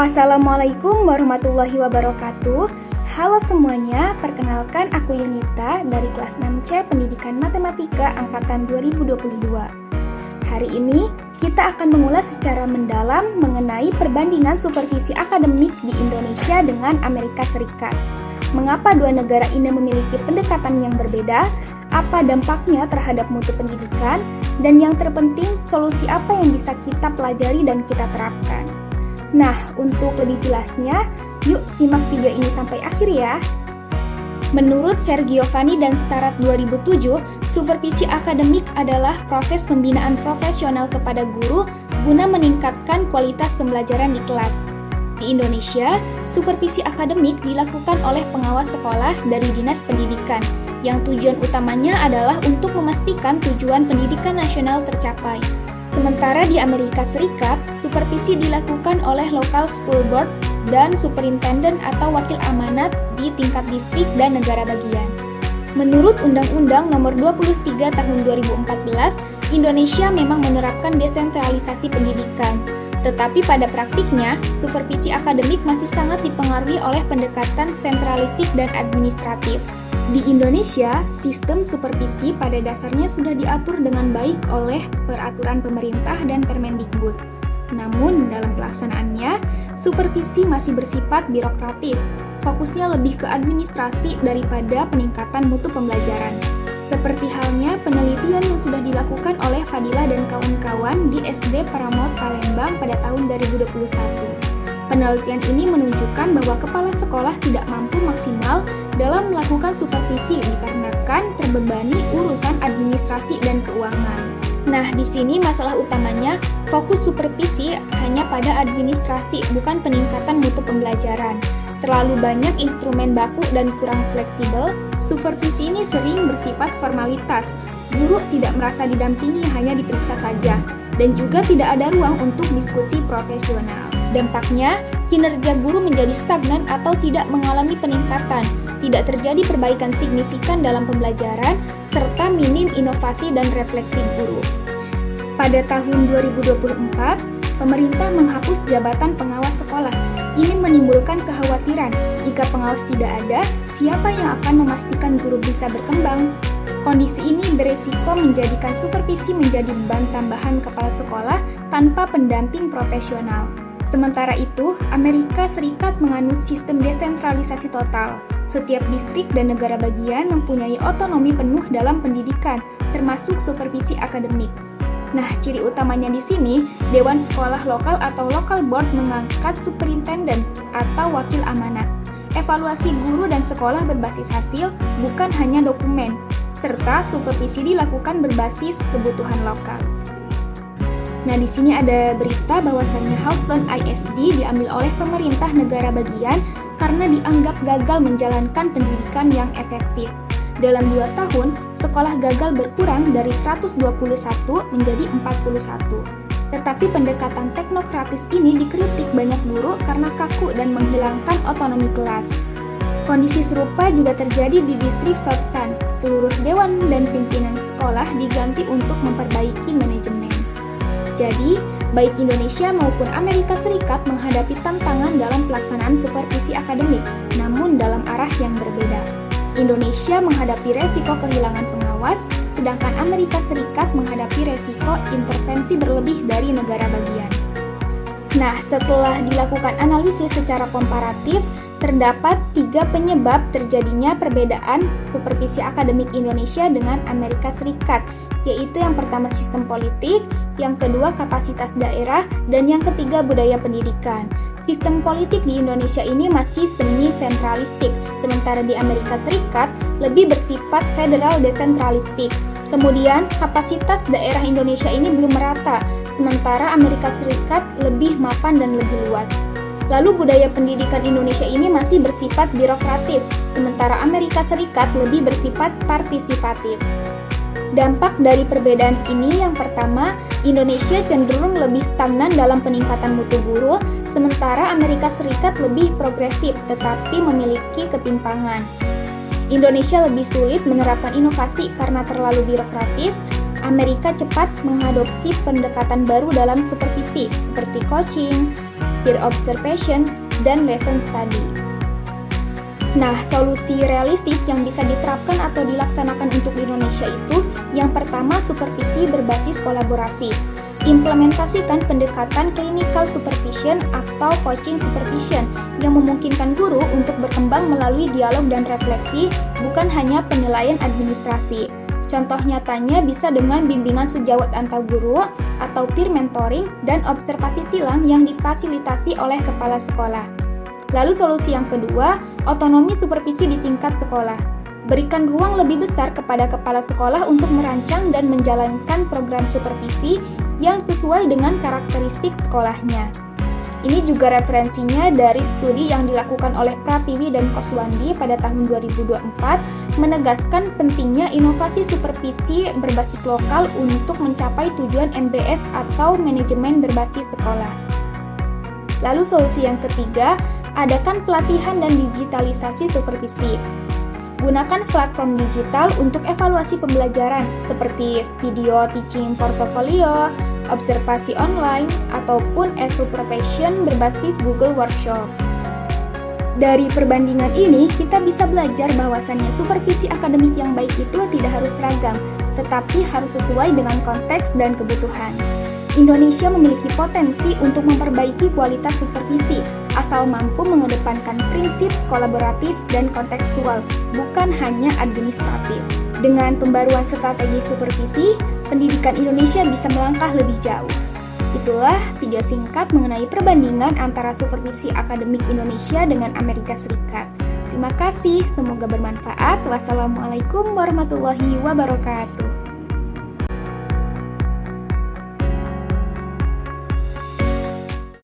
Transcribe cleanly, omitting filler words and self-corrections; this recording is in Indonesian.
Assalamualaikum warahmatullahi wabarakatuh. Halo semuanya, perkenalkan aku Yunita dari kelas 6C Pendidikan Matematika Angkatan 2022. Hari ini kita akan mengulas secara mendalam mengenai perbandingan supervisi akademik di Indonesia dengan Amerika Serikat. Mengapa dua negara ini memiliki pendekatan yang berbeda? Apa dampaknya terhadap mutu pendidikan? Dan yang terpenting, solusi apa yang bisa kita pelajari dan kita terapkan? Nah, untuk lebih jelasnya, yuk simak video ini sampai akhir ya. Menurut Sergiovanni dan Starat 2007, supervisi akademik adalah proses pembinaan profesional kepada guru guna meningkatkan kualitas pembelajaran di kelas. Di Indonesia, supervisi akademik dilakukan oleh pengawas sekolah dari Dinas Pendidikan, yang tujuan utamanya adalah untuk memastikan tujuan pendidikan nasional tercapai. Sementara di Amerika Serikat, supervisi dilakukan oleh Local School Board dan Superintendent atau Wakil Amanat di tingkat distrik dan negara bagian. Menurut Undang-Undang Nomor 23 Tahun 2014, Indonesia memang menerapkan desentralisasi pendidikan. Tetapi pada praktiknya, supervisi akademik masih sangat dipengaruhi oleh pendekatan sentralistik dan administratif. Di Indonesia, sistem supervisi pada dasarnya sudah diatur dengan baik oleh peraturan pemerintah dan Permendikbud. Namun, dalam pelaksanaannya, supervisi masih bersifat birokratis, fokusnya lebih ke administrasi daripada peningkatan mutu pembelajaran. Seperti halnya penelitian yang sudah dilakukan oleh Fadila dan kawan-kawan di SD Paramount Palembang pada tahun 2021. Penelitian ini menunjukkan bahwa kepala sekolah tidak mampu maksimal dalam melakukan supervisi dikarenakan terbebani urusan administrasi dan keuangan. Nah, di sini masalah utamanya fokus supervisi hanya pada administrasi, bukan peningkatan mutu pembelajaran. Terlalu banyak instrumen baku dan kurang fleksibel. Supervisi ini sering bersifat formalitas. Guru tidak merasa didampingi, hanya diperiksa saja, dan juga tidak ada ruang untuk diskusi profesional. Dampaknya, kinerja guru menjadi stagnan atau tidak mengalami peningkatan, tidak terjadi perbaikan signifikan dalam pembelajaran, serta minim inovasi dan refleksi guru. Pada tahun 2024, pemerintah menghapus jabatan pengawas sekolah. Ini menimbulkan kekhawatiran, jika pengawas tidak ada, siapa yang akan memastikan guru bisa berkembang? Kondisi ini beresiko menjadikan supervisi menjadi beban tambahan kepala sekolah tanpa pendamping profesional. Sementara itu, Amerika Serikat menganut sistem desentralisasi total. Setiap distrik dan negara bagian mempunyai otonomi penuh dalam pendidikan, termasuk supervisi akademik. Nah, ciri utamanya di sini, Dewan Sekolah Lokal atau Local Board mengangkat superintendent atau wakil amanat. Evaluasi guru dan sekolah berbasis hasil, bukan hanya dokumen, serta supervisi dilakukan berbasis kebutuhan lokal. Nah, di sini ada berita bahwasannya Houston ISD diambil oleh pemerintah negara bagian karena dianggap gagal menjalankan pendidikan yang efektif. Dalam 2 tahun, sekolah gagal berkurang dari 121 menjadi 41. Tetapi pendekatan teknokratis ini dikritik banyak guru karena kaku dan menghilangkan otonomi kelas. Kondisi serupa juga terjadi di distrik South Sun. Seluruh dewan dan pimpinan sekolah diganti untuk memperbaiki manajemen. Jadi, baik Indonesia maupun Amerika Serikat menghadapi tantangan dalam pelaksanaan supervisi akademik, namun dalam arah yang berbeda. Indonesia menghadapi resiko kehilangan pengawas, sedangkan Amerika Serikat menghadapi resiko intervensi berlebih dari negara bagian. Nah, setelah dilakukan analisis secara komparatif, terdapat 3 penyebab terjadinya perbedaan supervisi akademik Indonesia dengan Amerika Serikat, yaitu yang pertama sistem politik, yang kedua kapasitas daerah, dan yang ketiga budaya pendidikan. Sistem politik di Indonesia ini masih semi-sentralistik, sementara di Amerika Serikat lebih bersifat federal desentralistik. Kemudian, kapasitas daerah Indonesia ini belum merata, sementara Amerika Serikat lebih mapan dan lebih luas. Lalu budaya pendidikan Indonesia ini masih bersifat birokratis, sementara Amerika Serikat lebih bersifat partisipatif. Dampak dari perbedaan ini yang pertama, Indonesia cenderung lebih stagnan dalam peningkatan mutu guru, sementara Amerika Serikat lebih progresif tetapi memiliki ketimpangan. Indonesia lebih sulit menerapkan inovasi karena terlalu birokratis, Amerika cepat mengadopsi pendekatan baru dalam supervisi seperti coaching, peer observation, dan lesson study. Nah, solusi realistis yang bisa diterapkan atau dilaksanakan untuk Indonesia itu, yang pertama supervisi berbasis kolaborasi. Implementasikan pendekatan clinical supervision atau coaching supervision yang memungkinkan guru untuk berkembang melalui dialog dan refleksi, bukan hanya penilaian administrasi. Contoh nyatanya bisa dengan bimbingan sejawat antar guru atau peer mentoring dan observasi silang yang difasilitasi oleh kepala sekolah. Lalu solusi yang kedua, otonomi supervisi di tingkat sekolah. Berikan ruang lebih besar kepada kepala sekolah untuk merancang dan menjalankan program supervisi yang sesuai dengan karakteristik sekolahnya. Ini juga referensinya dari studi yang dilakukan oleh Pratiwi dan Koswandi pada tahun 2024 menegaskan pentingnya inovasi supervisi berbasis lokal untuk mencapai tujuan MBS atau manajemen berbasis sekolah. Lalu solusi yang ketiga, adakan pelatihan dan digitalisasi supervisi. Gunakan platform digital untuk evaluasi pembelajaran seperti video teaching portfolio, observasi online, ataupun e-supervision berbasis Google Workshop. Dari perbandingan ini, kita bisa belajar bahwasannya supervisi akademik yang baik itu tidak harus seragam, tetapi harus sesuai dengan konteks dan kebutuhan. Indonesia memiliki potensi untuk memperbaiki kualitas supervisi, asal mampu mengedepankan prinsip kolaboratif dan kontekstual, bukan hanya administratif. Dengan pembaruan strategi supervisi, pendidikan Indonesia bisa melangkah lebih jauh. Itulah video singkat mengenai perbandingan antara supervisi akademik Indonesia dengan Amerika Serikat. Terima kasih, semoga bermanfaat. Wassalamualaikum warahmatullahi wabarakatuh.